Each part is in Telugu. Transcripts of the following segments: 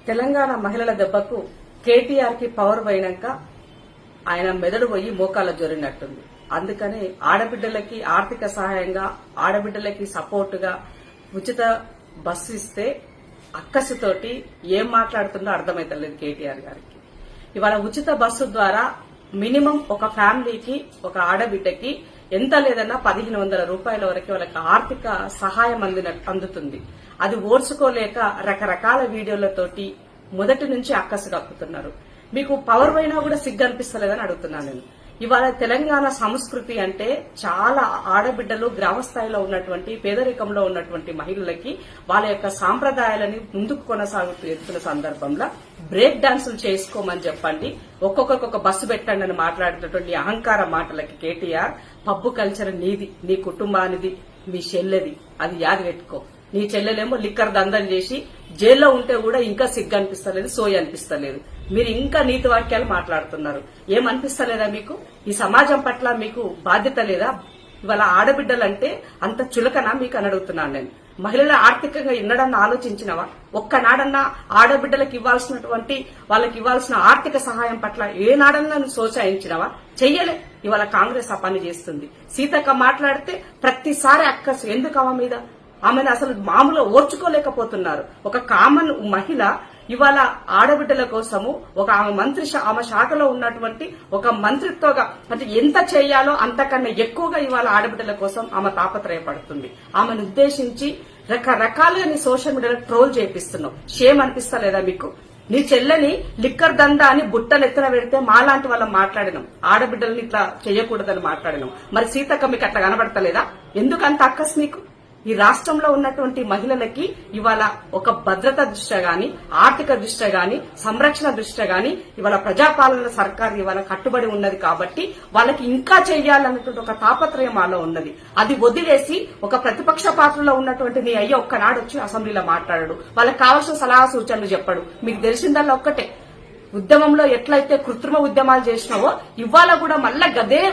తెలంగాణ మహిళల దెబ్బకు కేటీఆర్ కి పవర్ పోయినాక ఆయన మెదడు పోయి మోకాళ్ళ జొరినట్టుంది. అందుకనే ఆడబిడ్డలకి ఆర్థిక సహాయంగా, ఆడబిడ్డలకి సపోర్టుగా ఉచిత బస్సు ఇస్తే అక్కసుతోటి ఏం మాట్లాడుతుందో అర్థమైతలేదు కేటీఆర్ గారికి. ఇవాళ ఉచిత బస్సు ద్వారా మినిమం ఒక ఫ్యామిలీకి, ఒక ఆడబిడ్డకి ఎంత లేదన్నా 1500 రూపాయల వరకు వాళ్ళకి ఆర్థిక సహాయం అందుతుంది. అది ఓర్చుకోలేక రకరకాల వీడియోలతోటి మొదటి నుంచి అక్కసు కక్కుతున్నారు. మీకు పవర్ అయినా కూడా సిగ్గు అనిపిస్తలేదని అడుగుతున్నాను నేను. ఇవాళ తెలంగాణ సంస్కృతి అంటే చాలా ఆడబిడ్డలు గ్రామస్థాయిలో ఉన్నటువంటి పేదరికంలో ఉన్నటువంటి మహిళలకి వాళ్ళ యొక్క సాంప్రదాయాలని ముందుకు కొనసాగుతూ ఎత్తున్న సందర్భంలో బ్రేక్ డాన్సులు చేసుకోమని చెప్పండి, ఒక్కొక్కరికి ఒక బస్సు పెట్టండి అని మాట్లాడేటటువంటి అహంకార మాటలకి కేటీఆర్ పబ్బు కల్చర్ నీది, నీ కుటుంబానిది, మీ చెల్లెది, అది యాది పెట్టుకో. నీ చెల్లెలేమో లిక్కర్ దందం చేసి జైల్లో ఉంటే కూడా ఇంకా సిగ్గు అనిపిస్తలేదు, సోయి అనిపిస్తలేదు. మీరు ఇంకా నీతి వాక్యాలు మాట్లాడుతున్నారు. ఏమనిపిస్తలేదా మీకు? ఈ సమాజం పట్ల మీకు బాధ్యత లేదా? ఇవాళ ఆడబిడ్డలంటే అంత చులకనా మీకు అని అడుగుతున్నాను నేను. మహిళల ఆర్థికంగా ఎన్నడన్నా ఆలోచించినవా? ఒక్కనాడన్నా ఆడబిడ్డలకు ఇవ్వాల్సినటువంటి వాళ్ళకి ఇవ్వాల్సిన ఆర్థిక సహాయం పట్ల ఏనాడన్నా ప్రోత్సహించినవా? చెయ్యలే. ఇవాళ కాంగ్రెస్ ఆ పని చేస్తుంది. సీతక్క మాట్లాడితే ప్రతిసారి అక్కసు ఎందుకు ఆమె మీద? ఆమెను అసలు మామూలు ఓర్చుకోలేకపోతున్నారు. ఒక కామన్ మహిళ ఇవాళ ఆడబిడ్డల కోసము ఒక ఆమె శాఖలో ఉన్నటువంటి ఒక మంత్రిత్వగా అంటే ఎంత చేయాలో అంతకన్నా ఎక్కువగా ఇవాళ ఆడబిడ్డల కోసం ఆమె తాపత్రయపడుతుంది. ఆమెను ఉద్దేశించి రకరకాలుగా నీ సోషల్ మీడియాలో ట్రోల్ చేపిస్తున్నావు. షేమ్ అనిపిస్తలేదా మీకు? నీ చెల్లని లిక్కర్ దందా అని బుట్టనెత్తిన పెడితే మాలాంటి వాళ్ళం మాట్లాడినాం, ఆడబిడ్డల్ని ఇట్లా చేయకూడదని మాట్లాడినాం. మరి సీతక్క మీకు అట్లా కనబడతలేదా? ఎందుకంత అక్కస్ నీకు? ఈ రాష్ట్రంలో ఉన్నటువంటి మహిళలకి ఇవాళ ఒక భద్రత దృష్ట్యా గాని, ఆర్థిక దృష్ట్యా గాని, సంరక్షణ దృష్ట్యా గాని ఇవాళ ప్రజాపాలన సర్కార్ ఇవాళ కట్టుబడి ఉన్నది కాబట్టి వాళ్ళకి ఇంకా చెయ్యాలన్నటువంటి ఒక తాపత్రయం మాలో ఉన్నది. అది వదిలేసి ఒక ప్రతిపక్ష పాత్రలో ఉన్నటువంటి నీ అయ్య ఒక్కనాడు వచ్చి అసెంబ్లీలో మాట్లాడాడు, వాళ్ళకి కావాల్సిన సలహా సూచనలు చెప్పాడు. మీకు తెలిసిందల్లా ఒక్కటే, ఉద్యమంలో ఎట్లయితే కృత్రిమ ఉద్యమాలు చేసినావో ఇవాళ కూడా మళ్ళా గదే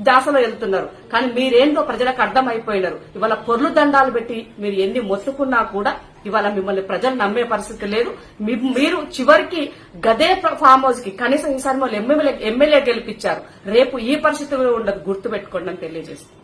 దాసలో వెళ్తున్నారు. కానీ మీరేంటో ప్రజలకు అర్థమైపోయినారు. ఇవాళ పొర్లు దండాలు పెట్టి మీరు ఎన్ని మొత్తుకున్నా కూడా ఇవాళ మిమ్మల్ని ప్రజలు నమ్మే పరిస్థితి లేదు. మీరు చివరికి గదే ఫామ్ హౌస్ కి కనీసం ఈసారి వాళ్ళు ఎమ్మెల్యే గెలిపించారు. రేపు ఈ పరిస్థితి ఉండదు, గుర్తుపెట్టుకోండి అని తెలియజేస్తుంది.